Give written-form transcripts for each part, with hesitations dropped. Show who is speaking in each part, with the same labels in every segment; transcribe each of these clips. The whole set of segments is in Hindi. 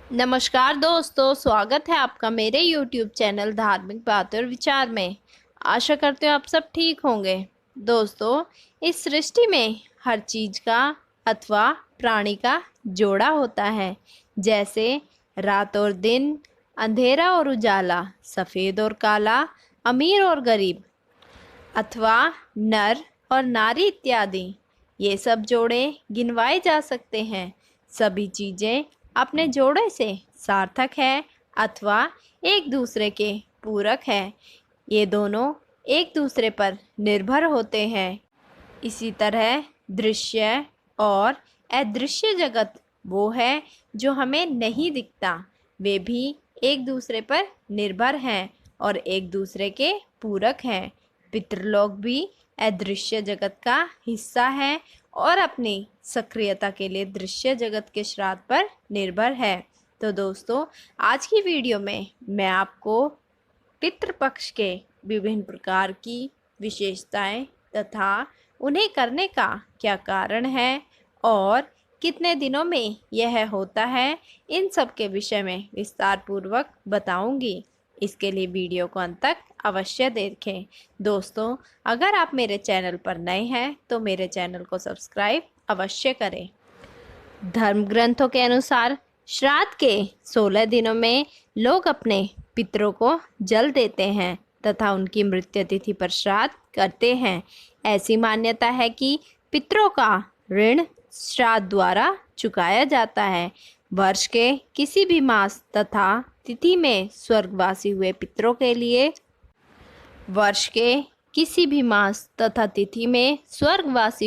Speaker 1: नमस्कार दोस्तों, स्वागत है आपका मेरे YouTube चैनल धार्मिक बातें और विचार में। आशा करते हो आप सब ठीक होंगे। दोस्तों, इस सृष्टि में हर चीज़ का अथवा प्राणी का जोड़ा होता है। जैसे रात और दिन, अंधेरा और उजाला, सफ़ेद और काला, अमीर और गरीब, अथवा नर और नारी इत्यादि। ये सब जोड़े गिनवाए जा सकते हैं। सभी चीज़ें अपने जोड़े से सार्थक है अथवा एक दूसरे के पूरक है। ये दोनों एक दूसरे पर निर्भर होते हैं। इसी तरह दृश्य और अदृश्य जगत वो है जो हमें नहीं दिखता, वे भी एक दूसरे पर निर्भर हैं और एक दूसरे के पूरक हैं। पितृलोक भी अदृश्य जगत का हिस्सा है और अपनी सक्रियता के लिए दृश्य जगत के श्राद्ध पर निर्भर है। तो दोस्तों, आज की वीडियो में मैं आपको पितृपक्ष के विभिन्न प्रकार की विशेषताएं तथा उन्हें करने का क्या कारण है और कितने दिनों में यह होता है, इन सब के विषय में विस्तार पूर्वक बताऊंगी। इसके लिए वीडियो को अंत तक अवश्य देखें। दोस्तों, अगर आप मेरे चैनल पर नए हैं तो मेरे चैनल को सब्सक्राइब अवश्य करें। धर्म ग्रंथों के अनुसार श्राद्ध के 16 दिनों में लोग अपने पितरों को जल देते हैं तथा उनकी मृत्यु तिथि पर श्राद्ध करते हैं। ऐसी मान्यता है कि पितरों का ऋण श्राद्ध द्वारा चुकाया जाता है। वर्ष के किसी भी मास तथा तिथि में स्वर्गवासी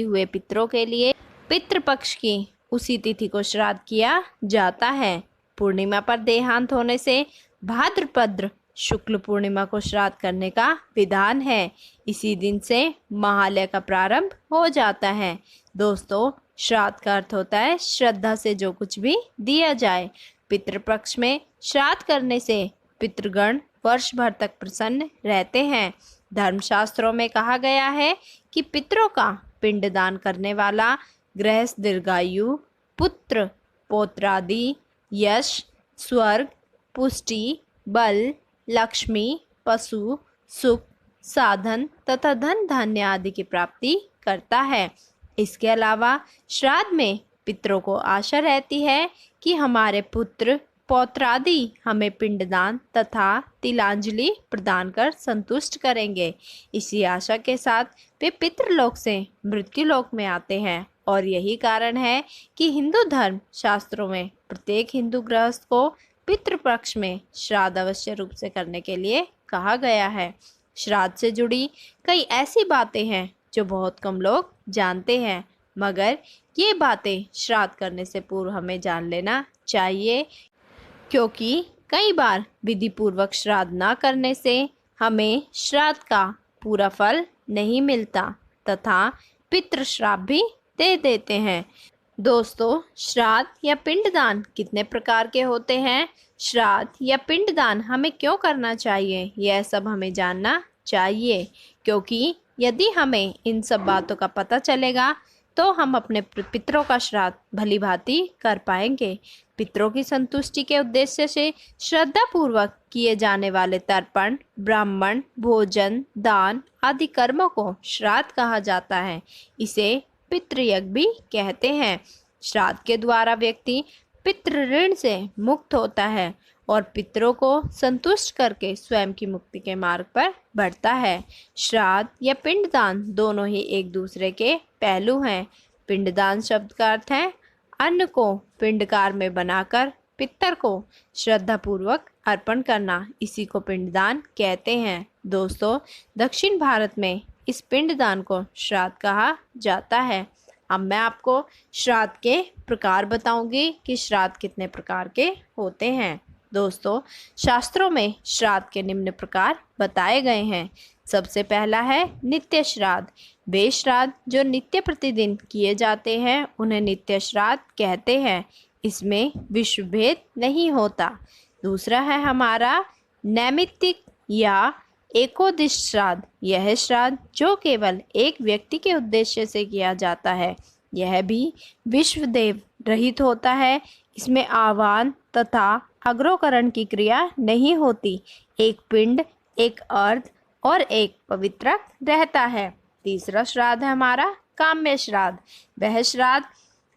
Speaker 1: हुए पितरों के लिए पितृपक्ष की उसी तिथि को श्राद्ध किया जाता है। पूर्णिमा पर देहांत होने से भाद्रपद शुक्ल पूर्णिमा को श्राद्ध करने का विधान है। इसी दिन से महालय का प्रारंभ हो जाता है। दोस्तों, श्राद्ध का अर्थ होता है श्रद्धा से जो कुछ भी दिया जाए। पितृपक्ष में श्राद्ध करने से पितृगण वर्ष भर तक प्रसन्न रहते हैं। धर्मशास्त्रों में कहा गया है कि पितरों का पिंडदान करने वाला गृहस्थ दीर्घायु, पुत्र पौत्रादि, यश, स्वर्ग, पुष्टि, बल, लक्ष्मी, पशु, सुख, साधन तथा धन धान्य आदि की प्राप्ति करता है। इसके अलावा श्राद्ध में पितरों को आशा रहती है कि हमारे पुत्र पौत्रादि हमें पिंडदान तथा तिलांजलि प्रदान कर संतुष्ट करेंगे। इसी आशा के साथ वे पितृलोक से मृत्युलोक में आते हैं और यही कारण है कि हिंदू धर्म शास्त्रों में प्रत्येक हिंदू गृहस्थ को पितृपक्ष में श्राद्ध अवश्य रूप से करने के लिए कहा गया है। श्राद्ध से जुड़ी कई ऐसी बातें हैं जो बहुत कम लोग जानते हैं, मगर ये बातें श्राद्ध करने से पूर्व हमें जान लेना चाहिए, क्योंकि कई बार विधि पूर्वक श्राद्ध न करने से हमें श्राद्ध का पूरा फल नहीं मिलता तथा पितृश्राप भी दे देते हैं। दोस्तों, श्राद्ध या पिंडदान कितने प्रकार के होते हैं, श्राद्ध या पिंडदान हमें क्यों करना चाहिए, यह सब हमें जानना चाहिए, क्योंकि यदि हमें इन सब बातों का पता चलेगा तो हम अपने पितरों का श्राद्ध भली भांति कर पाएंगे। पितरों की संतुष्टि के उद्देश्य से श्रद्धा पूर्वक किए जाने वाले तर्पण, ब्राह्मण, भोजन, दान आदि कर्मों को श्राद्ध कहा जाता है। इसे पितृयज्ञ भी कहते हैं। श्राद्ध के द्वारा व्यक्ति पितृ ऋण से मुक्त होता है और पितरों को संतुष्ट करके स्वयं की मुक्ति के मार्ग पर बढ़ता है। श्राद्ध या पिंडदान दोनों ही एक दूसरे के पहलू हैं। पिंडदान शब्द का अर्थ है अन्न को पिंडकार में बनाकर पितर को श्रद्धापूर्वक अर्पण करना, इसी को पिंडदान कहते हैं। दोस्तों, दक्षिण भारत में इस पिंडदान को श्राद्ध कहा जाता है। अब मैं आपको श्राद्ध के प्रकार बताऊंगी कि श्राद्ध कितने प्रकार के होते हैं। दोस्तों, शास्त्रों में श्राद्ध के निम्न प्रकार बताए गए हैं। सबसे पहला है नित्य श्राद्ध। वे श्राद्ध जो नित्य प्रतिदिन किए जाते हैं उन्हें नित्य श्राद्ध कहते हैं। इसमें विश्व भेद नहीं होता। दूसरा है हमारा नैमित्तिक या एकोदिश श्राद्ध। यह श्राद्ध जो केवल एक व्यक्ति के उद्देश्य से किया जाता है, यह भी विश्व देव रहित होता है। इसमें आह्वान तथा अग्रोकरण की क्रिया नहीं होती। एक पिंड, एक अर्ध और एक पवित्रक रहता है। तीसरा श्राद्ध है हमारा काम्य श्राद्ध। वह श्राद्ध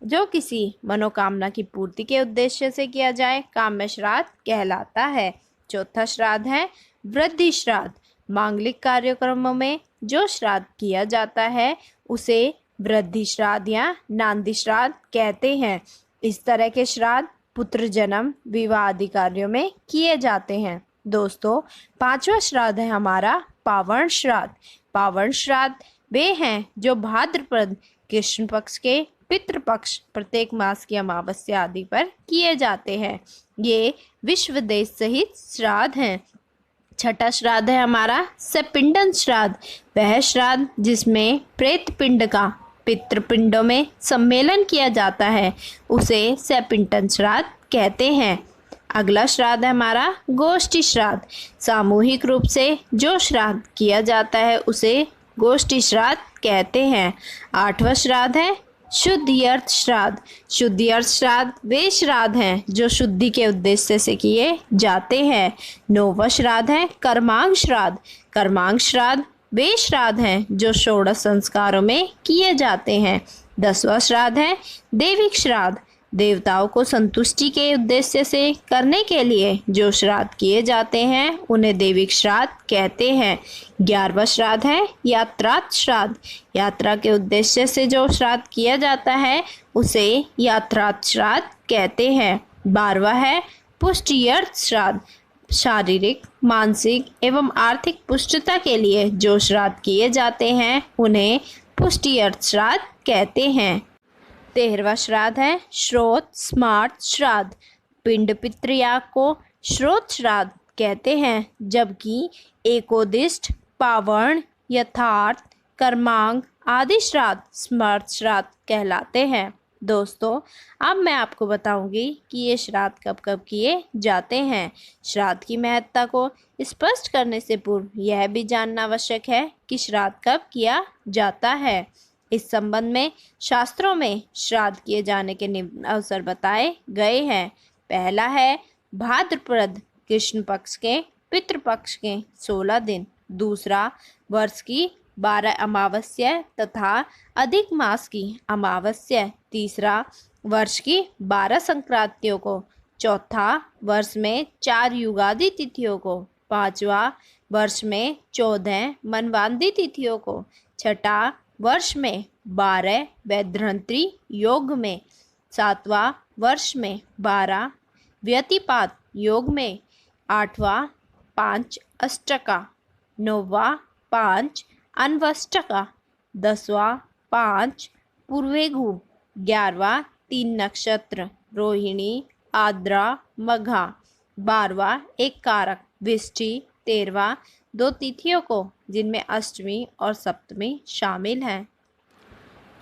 Speaker 1: जो किसी मनोकामना की पूर्ति के उद्देश्य से किया जाए काम्य श्राद्ध कहलाता है। चौथा श्राद्ध है वृद्धि श्राद्ध। मांगलिक कार्यक्रमों में जो श्राद्ध किया जाता है उसे वृद्धि श्राद्ध या नांदी श्राद्ध कहते हैं। इस तरह के श्राद्ध पुत्र जन्म, विवाह आदि कार्यों में किए जाते हैं। दोस्तों, पांचवा श्राद्ध है हमारा पावण श्राद्ध। पावण श्राद्ध वे हैं जो भाद्रपद कृष्ण पक्ष के पितृपक्ष प्रत्येक मास की अमावस्या आदि पर किए जाते हैं। ये विश्व देश सहित श्राद्ध हैं। छठा श्राद्ध है हमारा सपिंडन श्राद्ध। वह श्राद्ध जिसमें प्रेत पिंड का पितृपिंडों में सम्मेलन किया जाता है उसे सपिंडन श्राद्ध कहते हैं। अगला श्राद्ध है हमारा गोष्ठी श्राद्ध। सामूहिक रूप से जो श्राद्ध किया जाता है उसे गोष्ठी श्राद्ध कहते हैं। आठवां श्राद्ध है शुद्धि अर्थ श्राद्ध। शुद्धि अर्थ श्राद्ध वे श्राद्ध हैं जो शुद्धि के उद्देश्य से किए जाते हैं। नौवां श्राद्ध है कर्मांग श्राद्ध। कर्मांग श्राद्ध वे श्राद्ध हैं जो षोडश संस्कारों में किए जाते हैं। 10वां श्राद्ध है देविक श्राद्ध। देवताओं को संतुष्टि के उद्देश्य से करने के लिए जो श्राद्ध किए जाते हैं उन्हें देविक श्राद्ध कहते हैं। 11वां श्राद्ध है यात्रार्थ श्राद्ध। यात्रा के उद्देश्य से जो श्राद्ध किया जाता है उसे यात्रार्थ श्राद्ध कहते हैं। 12वां है पुष्टियर्थ श्राद्ध। शारीरिक, मानसिक एवं आर्थिक पुष्टता के लिए जो श्राद्ध किए जाते हैं उन्हें पुष्टियर्थ श्राद्ध कहते हैं। 13वां श्राद्ध है श्रोत स्मार्त श्राद्ध। पिंड पितृयाग को श्रोत श्राद्ध कहते हैं, जबकि एकोदिष्ट, पावण, यथार्थ, कर्मांग आदि श्राद्ध स्मार्त श्राद्ध कहलाते हैं। दोस्तों, अब मैं आपको बताऊंगी कि ये श्राद्ध कब कब किए जाते हैं। श्राद्ध की महत्ता को स्पष्ट करने से पूर्व यह भी जानना आवश्यक है कि श्राद्ध कब किया जाता है। इस संबंध में शास्त्रों में श्राद्ध किए जाने के निम्न अवसर बताए गए हैं। पहला है भाद्रपद कृष्ण पक्ष के पितृपक्ष के 16 दिन। दूसरा वर्ष की 12 अमावस्या तथा अधिक मास की अमावस्या। तीसरा वर्ष की 12 संक्रांतियों को। चौथा वर्ष में 4 युगादि तिथियों को। पांचवा वर्ष में 14 मनवांदी तिथियों को। छठा वर्ष में 12 वैधृंत्री योग में। सातवां वर्ष में 12 व्यतिपात योग में। आठवां 5 अष्टका। नौवां 5 अन्वष्टका। 10वां 5 पूर्वेघु। 11वां 3 नक्षत्र रोहिणी, आद्रा, मघा। 12वां 1 कारक विष्टि। 13वां 2 तिथियों को जिनमें अष्टमी और सप्तमी शामिल हैं।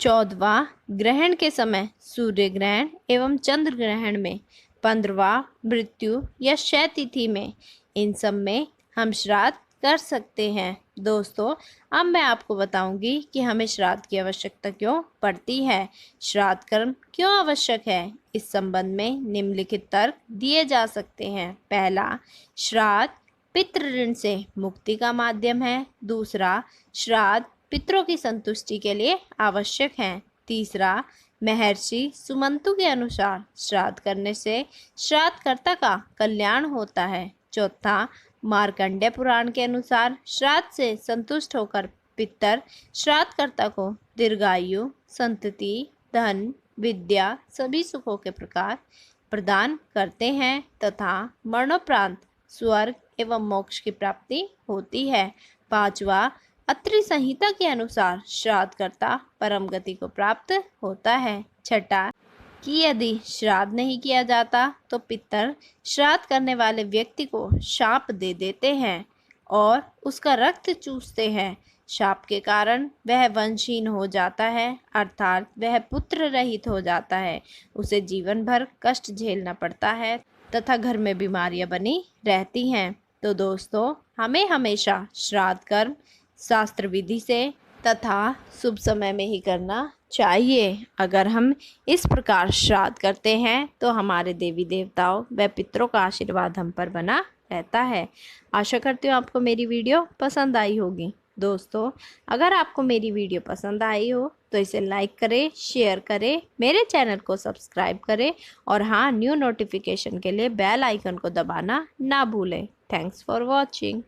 Speaker 1: 14वां ग्रहण के समय सूर्य ग्रहण एवं चंद्र ग्रहण में। 15वां मृत्यु या क्षय तिथि में। इन सब में हम श्राद्ध कर सकते हैं। दोस्तों, अब मैं आपको बताऊंगी कि हमें श्राद्ध की आवश्यकता क्यों पड़ती है। श्राद्ध कर्म क्यों आवश्यक है, इस संबंध में निम्नलिखित तर्क दिए जा सकते हैं। पहला, श्राद्ध पितृ ऋण से मुक्ति का माध्यम है। दूसरा, श्राद्ध पितरों की संतुष्टि के लिए आवश्यक है। तीसरा, महर्षि सुमंतु के अनुसार श्राद्ध करने से श्राद्धकर्ता का कल्याण होता है। चौथा, मार्कंडेय पुराण के अनुसार श्राद्ध से संतुष्ट होकर पितर श्राद्धकर्ता को दीर्घायु, संतति, धन, विद्या सभी सुखों के प्रकार प्रदान करते हैं तथा मरणोपरांत स्वर्ग एवं मोक्ष की प्राप्ति होती है। पांचवा, अत्रि संहिता के अनुसार श्राद्धकर्ता परम गति को प्राप्त होता है। छठा, कि यदि श्राद्ध नहीं किया जाता तो पितर श्राद्ध करने वाले व्यक्ति को शाप दे देते हैं और उसका रक्त चूसते हैं। शाप के कारण वह वंशहीन हो जाता है, अर्थात वह पुत्र रहित हो जाता है। उसे जीवन भर कष्ट झेलना पड़ता है तथा घर में बीमारियां बनी रहती हैं। तो दोस्तों, हमें हमेशा श्राद्ध कर्म शास्त्र विधि से तथा शुभ समय में ही करना चाहिए। अगर हम इस प्रकार श्राद्ध करते हैं तो हमारे देवी देवताओं व पितरों का आशीर्वाद हम पर बना रहता है। आशा करती हूँ आपको मेरी वीडियो पसंद आई होगी। दोस्तों, अगर आपको मेरी वीडियो पसंद आई हो तो इसे लाइक करें, शेयर करें, मेरे चैनल को सब्सक्राइब करें और हाँ, न्यू नोटिफिकेशन के लिए बेल आइकन को दबाना ना भूलें। Thanks for watching.